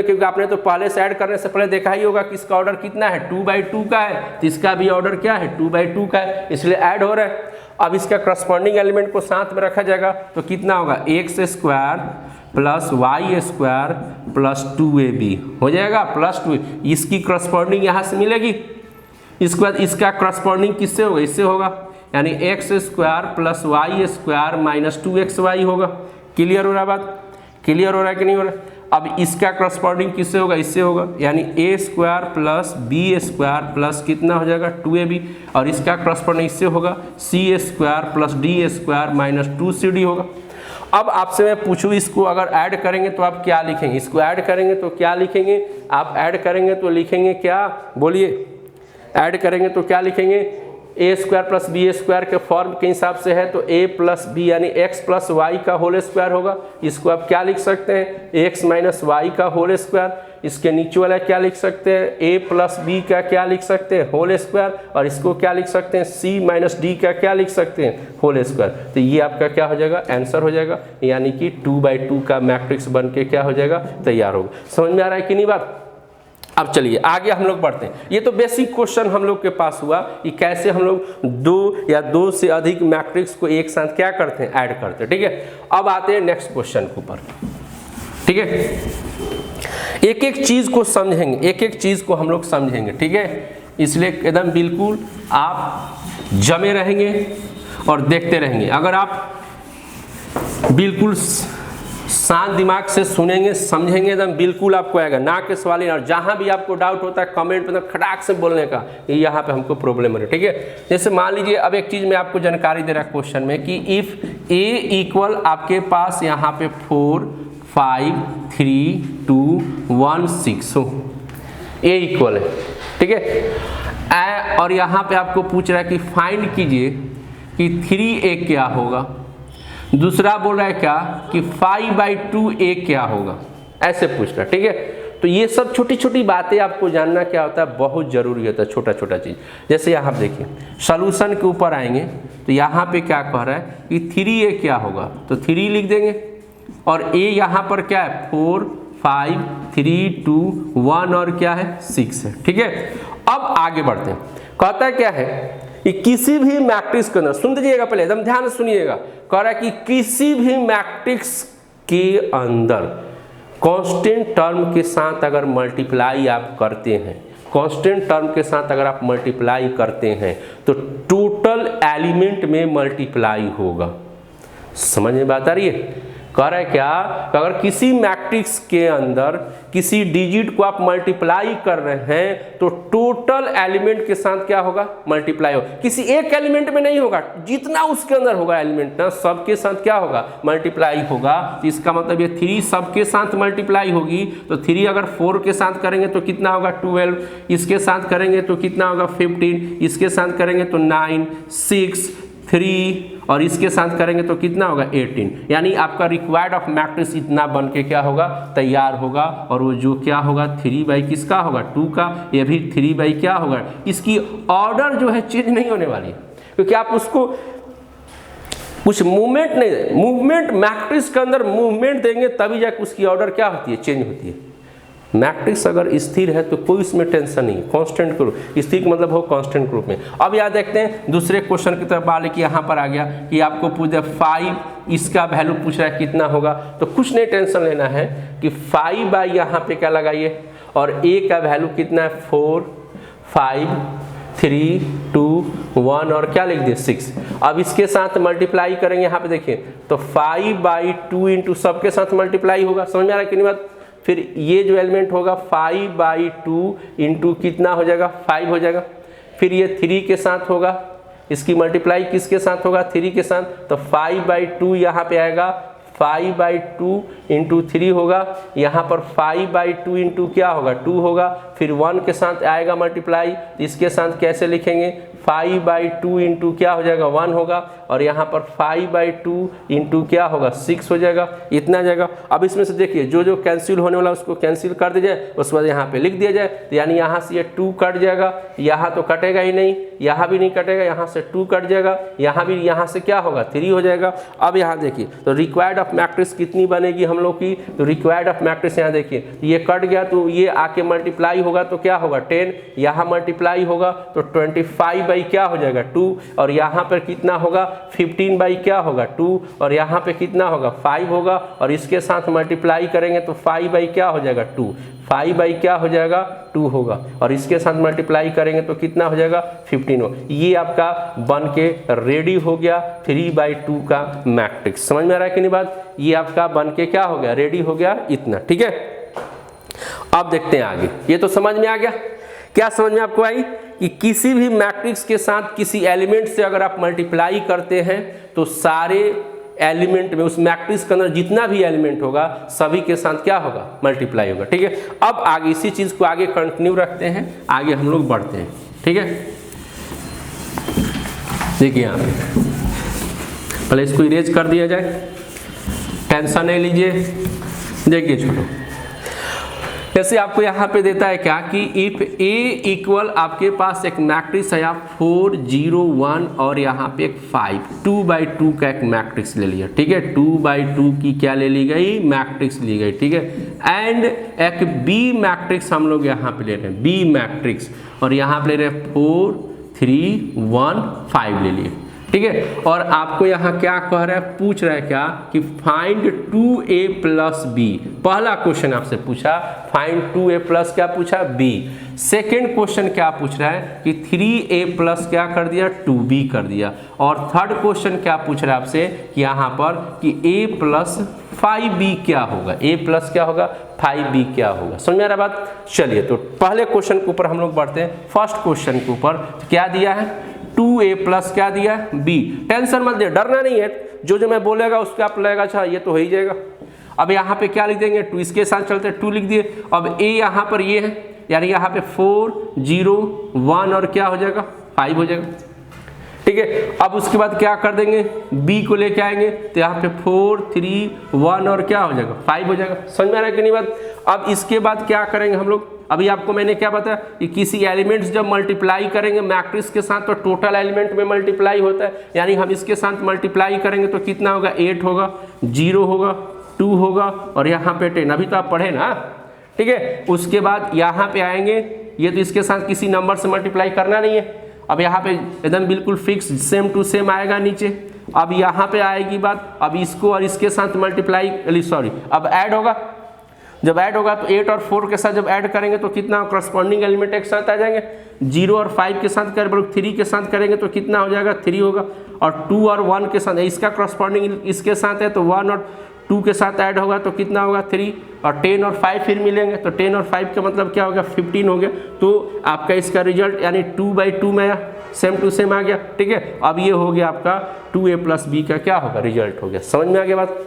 क्योंकि आपने तो पहले से ऐड करने से पहले देखा ही होगा कि इसका ऑर्डर कितना है 2/2 का है, तो इसका भी ऑर्डर क्या है 2/2 का है, इसलिए ऐड हो रहा है। अब इसका करस्पॉन्डिंग एलिमेंट को साथ में रखा जाएगा तो कितना होगा x² plus y² plus 2ab हो जाएगा प्लस 2। इसकी करस्पॉन्डिंग यहाँ से मिलेगी, इसके बाद इसका करस्पॉन्डिंग किससे होगा, इससे होगा, यानी x² plus y² minus 2xy होगा। क्लियर हो रहा है बात, क्लियर हो रहा है कि नहीं हो रहा है। अब इसका करस्पॉन्डिंग किससे होगा, इससे होगा, यानी a² प्लस b² प्लस कितना हो जाएगा 2ab, और इसका करस्पॉन्डिंग इससे होगा c² plus d² minus 2cd होगा। अब आपसे मैं पूछूं इसको अगर ऐड करेंगे तो आप क्या लिखेंगे, इसको ऐड करेंगे तो क्या लिखेंगे, आप ऐड करेंगे तो लिखेंगे क्या, बोलिए, ऐड करेंगे तो क्या लिखेंगे, a² प्लस b² के फॉर्म के हिसाब से है तो a प्लस b यानी x प्लस y का होल स्क्वायर होगा। इसको आप क्या लिख सकते हैं, x माइनस y का होल स्क्वायर। इसके नीचे वाला क्या लिख सकते हैं, a प्लस b का क्या लिख सकते हैं, होल स्क्वायर, और इसको क्या लिख सकते हैं, c माइनस d का क्या लिख सकते हैं, होल स्क्वायर। तो ये आपका क्या हो जाएगा, आंसर हो जाएगा, यानी कि 2/2 का मैट्रिक्स बन के क्या हो जाएगा, तैयार होगा। समझ में आ रहा है कि नहीं बात। अब चलिए आगे हम लोग बढ़ते हैं। ये तो बेसिक क्वेश्चन हम लोग के पास हुआ कि कैसे हम लोग दो या दो से अधिक मैट्रिक्स को एक साथ क्या करते हैं, ऐड करते हैं। ठीक है, अब आते हैं नेक्स्ट क्वेश्चन के ऊपर। ठीक है, एक एक चीज को समझेंगे, एक एक चीज को हम लोग समझेंगे। ठीक है, इसलिए एकदम बिल्कुल आप जमे रहेंगे और देखते रहेंगे। अगर आप बिल्कुल शांत दिमाग से सुनेंगे समझेंगे एकदम बिल्कुल आपको आएगा, ना के सवाल ही। और जहाँ भी आपको डाउट होता है कमेंट में खटाक से बोलने का, यहाँ पे हमको प्रॉब्लम हो रही है। ठीक है, जैसे मान लीजिए अब एक चीज़ मैं आपको जानकारी दे रहा क्वेश्चन में कि इफ़ a इक्वल आपके पास यहाँ पे 4 5 3 2 1 6 हो, a इक्वल है। ठीक है, और यहाँ पे आपको पूछ रहा है कि फाइंड कीजिए कि 3a क्या होगा। दूसरा बोल रहा है क्या कि 5/2a क्या होगा, ऐसे पूछ रहा है। ठीक है, तो ये सब छोटी छोटी बातें आपको जानना क्या होता है, बहुत जरूरी होता है, छोटा छोटा चीज़। जैसे यहाँ पे देखिए सॉल्यूशन के ऊपर आएंगे तो यहाँ पे क्या कह रहा है कि 3a क्या होगा, तो 3 लिख देंगे, और a यहाँ पर क्या है 4 5 3 2 1 और क्या है 6 है। ठीक है, अब आगे बढ़ते हैं। कहता है क्या है कि किसी भी मैट्रिक्स के अंदर, सुन दीजिएगा पहले एकदम ध्यान से सुनिएगा, कह रहा है कि किसी भी मैट्रिक्स के अंदर कांस्टेंट टर्म के साथ अगर मल्टीप्लाई आप करते हैं, कांस्टेंट टर्म के साथ अगर आप मल्टीप्लाई करते हैं तो टोटल एलिमेंट में मल्टीप्लाई होगा। समझ में बात आ रही है। कह रहा है क्या, अगर किसी मैट्रिक्स के अंदर किसी डिजिट को आप मल्टीप्लाई कर रहे हैं तो टोटल एलिमेंट के साथ क्या होगा, मल्टीप्लाई होगा। किसी एक एलिमेंट में नहीं होगा, जितना उसके अंदर होगा एलिमेंट ना सबके साथ क्या होगा, मल्टीप्लाई होगा। तो इसका मतलब ये 3 सबके साथ मल्टीप्लाई होगी, तो 3 अगर 4 के साथ करेंगे तो कितना होगा 12, इसके साथ करेंगे तो कितना होगा 15, इसके साथ करेंगे तो 9 6 3 और इसके साथ करेंगे तो कितना होगा 18। यानी आपका रिक्वायर्ड ऑफ मैट्रिक्स इतना बन के क्या होगा, तैयार होगा। और वो जो क्या होगा 3 किसका होगा 2 का, ये भी 3 क्या होगा। इसकी ऑर्डर जो है चेंज नहीं होने वाली, क्योंकि आप उसको कुछ मूवमेंट नहीं, मूवमेंट मैट्रिक्स के अंदर मूवमेंट देंगे तभी जाकर उसकी ऑर्डर क्या होती है, चेंज होती है। मैट्रिक्स अगर स्थिर है तो कोई इसमें टेंशन नहीं, कांस्टेंट ग्रुप, स्थिर का मतलब हो कांस्टेंट ग्रुप में। अब याद देखते हैं दूसरे क्वेश्चन की तरफ मान कि यहाँ पर आ गया कि आपको पूछ 5, इसका वैल्यू पूछ रहा है कितना होगा, तो कुछ नहीं टेंशन लेना है कि 5 यहाँ पे क्या लगाइए, और a का वैल्यू कितना है 4 5 3 2 1 और क्या लिख दिए 6। अब इसके साथ मल्टीप्लाई करेंगे, यहाँ पे देखिए तो 5/2 इंटू सबके साथ मल्टीप्लाई होगा। समझ में आ रहा है कि नहीं बात। फिर ये जो एलिमेंट होगा 5/2 इंटू कितना हो जाएगा 5 हो जाएगा। फिर ये 3 के साथ होगा, इसकी मल्टीप्लाई किसके साथ होगा 3 के साथ, तो 5/2 यहाँ पे आएगा, 5/2 इंटू 3 होगा, यहाँ पर 5/2 इंटू क्या होगा 2 होगा। फिर 1 के साथ आएगा मल्टीप्लाई, इसके साथ कैसे लिखेंगे 5/2 इंटू क्या हो जाएगा 1 होगा, और यहाँ पर 5/2 इंटू क्या होगा 6 हो जाएगा, इतना जाएगा। अब इसमें से देखिए जो जो कैंसिल होने वाला उसको कैंसिल कर दिया जाए, उसके बाद यहाँ पे लिख दिया जाए, तो यानी यहाँ से ये 2 कट जाएगा, यहाँ तो कटेगा ही नहीं, यहाँ भी नहीं कटेगा, यहाँ से 2 कट जाएगा, यहाँ भी, यहाँ से क्या होगा 3 हो जाएगा। अब यहाँ देखिए तो रिक्वायर्ड ऑफ मैट्रिक्स कितनी बनेगी हम लोग की, तो रिक्वायर्ड ऑफ मैट्रिक्स यहाँ देखिए ये कट गया तो ये आके मल्टीप्लाई होगा तो क्या होगा 10, यहाँ मल्टीप्लाई होगा तो 25 बाई क्या हो जाएगा 2, और यहाँ पर कितना होगा 15 बाई क्या होगा 2, और यहाँ पे कितना होगा 5 होगा, और इसके साथ मल्टीप्लाई करेंगे तो 5 बाई क्या हो जाएगा 2, 5 बाई क्या हो जाएगा 2 होगा, और इसके साथ मल्टीप्लाई करेंगे तो कितना हो जाएगा 15 हो। ये आपका बन के रेडी हो गया 3/2 का मैट्रिक्स। समझ में आ रहा है कि नहीं बात, ये आपका बन के क्या हो गया रेडी हो गया इतना, ठीक है। अब देखते हैं आगे, ये तो समझ में आ गया। क्या समझ में आपको आई कि किसी भी मैट्रिक्स के साथ किसी एलिमेंट से अगर आप मल्टीप्लाई करते हैं तो सारे एलिमेंट में, उस मैट्रिक्स के अंदर जितना भी एलिमेंट होगा सभी के साथ क्या होगा मल्टीप्लाई होगा, ठीक है। अब आगे इसी चीज को आगे कंटिन्यू रखते हैं, आगे हम लोग बढ़ते हैं, ठीक है। देखिए यहाँ पे पहले इसको इरेज कर दिया जाए, टेंशन नहीं लीजिए। देखिए छोटो, जैसे आपको यहाँ पे देता है क्या कि इफ ए इक्वल, आपके पास एक मैट्रिक्स है 4 0 1 और यहाँ पे एक 5, 2/2 का एक मैट्रिक्स ले लिया, ठीक है। 2/2 की क्या ले ली गई मैट्रिक्स ली गई, ठीक है। एंड एक बी मैट्रिक्स हम लोग यहाँ पे ले रहे हैं, बी मैट्रिक्स, और यहाँ पे ले रहे हैं 4 3 1 5 ले लिए, ठीक है। और आपको यहाँ क्या कह रहा है, पूछ रहा है क्या कि फाइंड 2a + b। पहला क्वेश्चन आपसे पूछा फाइंड 2a + क्या पूछा b। सेकेंड क्वेश्चन क्या पूछ रहा है कि 3a + क्या कर दिया 2b कर दिया। और थर्ड क्वेश्चन क्या पूछ रहा है आपसे कि यहाँ पर कि a + 5b क्या होगा, a + क्या होगा 5b क्या होगा। समझ में आ रहा बात। चलिए तो पहले क्वेश्चन के ऊपर हम लोग बढ़ते हैं। फर्स्ट क्वेश्चन के ऊपर क्या दिया है 2a + क्या दिया है b। टेंशन मत दे, डरना नहीं है, जो मैं बोलेगा उसका आप लगेगा अच्छा ये तो हो ही जाएगा। अब यहाँ पे क्या लिख देंगे 2, इसके साथ चलते हैं 2 लिख दिए। अब a यहाँ पर ये है, यानी यहाँ पे 4 0 1 और क्या हो जाएगा 5 हो जाएगा, ठीक है। अब उसके बाद क्या कर देंगे b को लेके आएंगे तो यहाँ पे 4 3 1 और क्या हो जाएगा 5 हो जाएगा। समझ में आ रहा है कि नहीं बात। अब इसके बाद क्या करेंगे हम लोग, अभी आपको मैंने क्या बताया कि किसी एलिमेंट्स जब मल्टीप्लाई करेंगे मैट्रिक्स के साथ तो टोटल एलिमेंट में मल्टीप्लाई होता है, यानी हम इसके साथ मल्टीप्लाई करेंगे तो कितना होगा 8 होगा, 0 होगा, 2 होगा और यहाँ पे 10। अभी तो आप पढ़े ना, ठीक है। उसके बाद यहाँ पे आएंगे, ये तो इसके साथ किसी नंबर से मल्टीप्लाई करना नहीं है। अब यहाँ पे एकदम बिल्कुल फिक्स सेम टू सेम आएगा नीचे। अब यहाँ पे आएगी बात, अब इसको और इसके साथ मल्टीप्लाई सॉरी अब ऐड होगा। जब ऐड होगा तो 8 और 4 के साथ जब ऐड करेंगे तो कितना करस्पॉन्डिंग एलिमेंट एक साथ आ जाएंगे। 0 और 5 के साथ करें 3 के साथ करेंगे तो कितना हो जाएगा 3 होगा। और 2 और 1 के साथ, इसका करस्पॉन्डिंग इसके साथ है तो 1 और 2 के साथ ऐड होगा तो कितना होगा 3, और 10 और 5 फिर मिलेंगे तो 10 और 5 का मतलब क्या हो गया 15 हो गया। तो आपका इसका रिजल्ट यानी 2/2 में सेम टू सेम आ गया, ठीक है। अब ये हो गया आपका 2a + b का क्या होगा रिजल्ट हो गया। समझ में आ गया बात।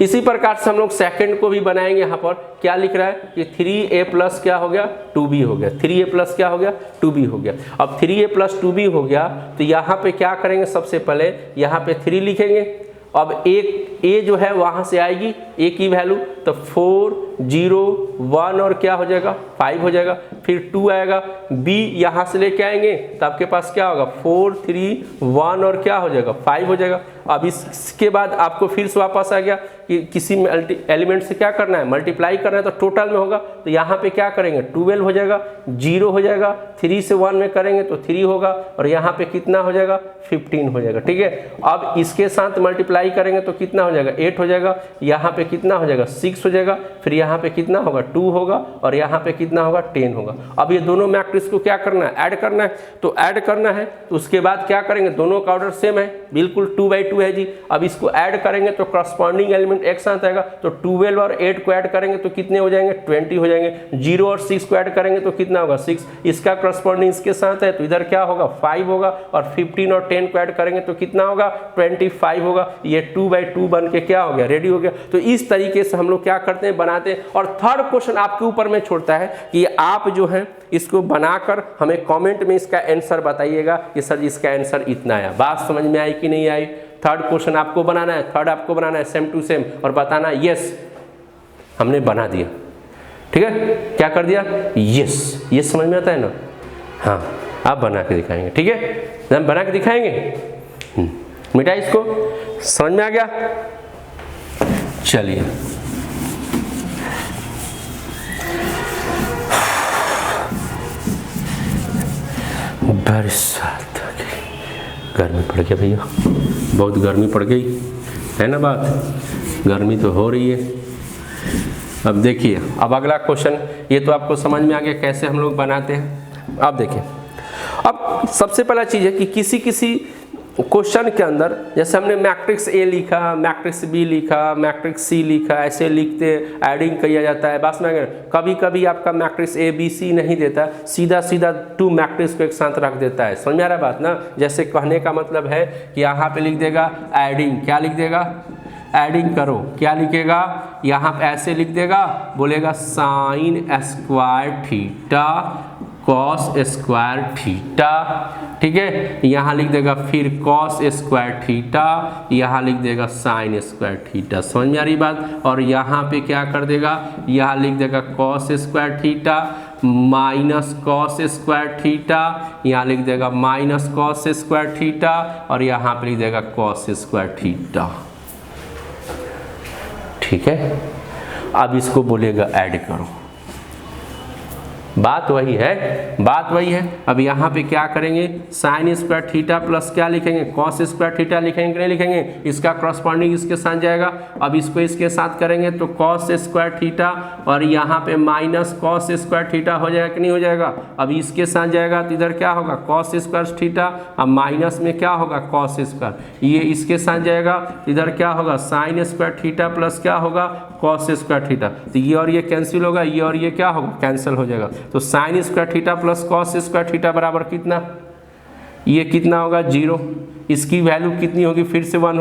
इसी प्रकार से हम लोग सेकंड को भी बनाएंगे। यहाँ पर क्या लिख रहा है कि 3a + क्या हो गया 2b हो गया, 3a + क्या हो गया 2b हो गया। अब 3a + 2b हो गया तो यहाँ पे क्या करेंगे, सबसे पहले यहाँ पे 3 लिखेंगे। अब एक a जो है वहाँ से आएगी a की वैल्यू, तो 4 0 1 और क्या हो जाएगा 5 हो जाएगा। फिर 2 आएगा, b यहाँ से लेके आएंगे तो आपके पास क्या होगा 4 3 1 और क्या हो जाएगा 5 हो जाएगा। अब इसके बाद आपको फिर से वापस आ गया कि किसी एलिमेंट से क्या करना है मल्टीप्लाई करना है तो टोटल में होगा, तो यहाँ पे क्या करेंगे 12 हो जाएगा, 0 हो जाएगा, 3 से 1 में करेंगे तो 3 होगा और यहाँ पे कितना हो जाएगा 15 हो जाएगा, ठीक है। अब इसके साथ मल्टीप्लाई करेंगे तो कितना हो जाएगा 8 हो जाएगा, यहाँ पे कितना हो जाएगा 6 हो जाएगा, फिर यहाँ पे कितना होगा 2 होगा और यहाँ पे कितना होगा 10 होगा। अब ये दोनों मैट्रिक्स को क्या करना है ऐड करना है, तो ऐड करना है तो उसके बाद क्या करेंगे, दोनों का ऑर्डर सेम है, बिल्कुल 2/2 है जी। अब इसको ऐड करेंगे तो करस्पॉन्डिंग एलिमेंट एक साथ आएगा, तो 12 और 8 को ऐड करेंगे तो कितने हो जाएंगे 20 हो जाएंगे। 0 और 6 को ऐड करेंगे तो कितना होगा 6, इसका करस्पॉन्डिंग इसके साथ है तो इधर क्या होगा 5 होगा, और 15 और 10 को ऐड करेंगे तो कितना होगा 25 होगा। ये 2/2 बन के क्या हो गया रेडी हो गया। तो इस तरीके से हम लोग क्या करते हैं बनाते हैं। और थर्ड क्वेश्चन आपके ऊपर में छोड़ता है कि आप जो है इसको बनाकर हमें कमेंट में इसका आंसर बताइएगा कि सर इसका आंसर इतना आया। बात समझ में आई कि नहीं आई? थर्ड क्वेश्चन आपको बनाना है, थर्ड आपको बनाना है सेम टू सेम और बताना यस हमने बना दिया। ठीक है, क्या कर दिया? यस। ये समझ में आता है ना? हाँ, आप बना के दिखाएंगे। ठीक है, हम बना के दिखाएंगे। मिटा इसको, समझ में आ गया? चलिए बरसात आ गई, गर्मी पड़ गया भैया, बहुत गर्मी पड़ गई है ना। बात गर्मी तो हो रही है। अब देखिए, अब अगला क्वेश्चन, ये तो आपको समझ में आ गया कैसे हम लोग बनाते हैं। अब देखिए, अब सबसे पहला चीज़ है कि किसी क्वेश्चन के अंदर जैसे हमने मैट्रिक्स ए लिखा, मैट्रिक्स बी लिखा, मैट्रिक्स सी लिखा, ऐसे लिखते एडिंग किया जाता है। बस में कभी कभी आपका मैट्रिक्स ए बी सी नहीं देता, सीधा 2 मैट्रिक्स को एक साथ रख देता है। समझ में आ रहा बात ना? जैसे कहने का मतलब है कि यहाँ पे लिख देगा एडिंग, क्या लिख देगा? एडिंग करो, क्या लिखेगा? यहाँ पे ऐसे लिख देगा, बोलेगा sine square theta cos square theta. ठीक है, यहाँ लिख देगा फिर कॉस स्क्वायर थीटा, यहाँ लिख देगा साइन स्क्वायर थीटा। समझ में आ रही बात? और यहाँ पे क्या कर देगा? यहाँ लिख देगा cos square theta minus cos square theta, यहाँ लिख देगा माइनस कॉस स्क्वायर थीटा और यहाँ पे लिख देगा कॉस स्क्वायर थीटा। ठीक है, अब इसको बोलेगा ऐड करो। बात वही है। अब यहाँ पे क्या करेंगे? साइन स्क्वायर थीटा प्लस क्या लिखेंगे? कॉस स्क्वायर थीटा लिखेंगे कि नहीं लिखेंगे? इसका करस्पॉन्डिंग इसके साथ जाएगा। अब इसको इसके साथ करेंगे तो कॉस स्क्वायर थीटा और यहाँ पे माइनस कॉस स्क्वायर थीटा हो जाएगा कि नहीं हो जाएगा? अब इसके साथ जाएगा तो इधर क्या होगा? कॉस स्क्वायर थीटा, अब माइनस में क्या होगा? Cos square. ये इसके साथ जाएगा, इधर क्या होगा? साइन स्क्वायर थीटा प्लस क्या होगा? Cos square theta. तो ये और ये कैंसिल होगा, ये और ये क्या होगा? कैंसिल हो जाएगा। तो sine square theta plus cos square theta बराबर कितना? ये कितना होगा? 0। इसकी वैल्यू कितनी होगी? फिर से 1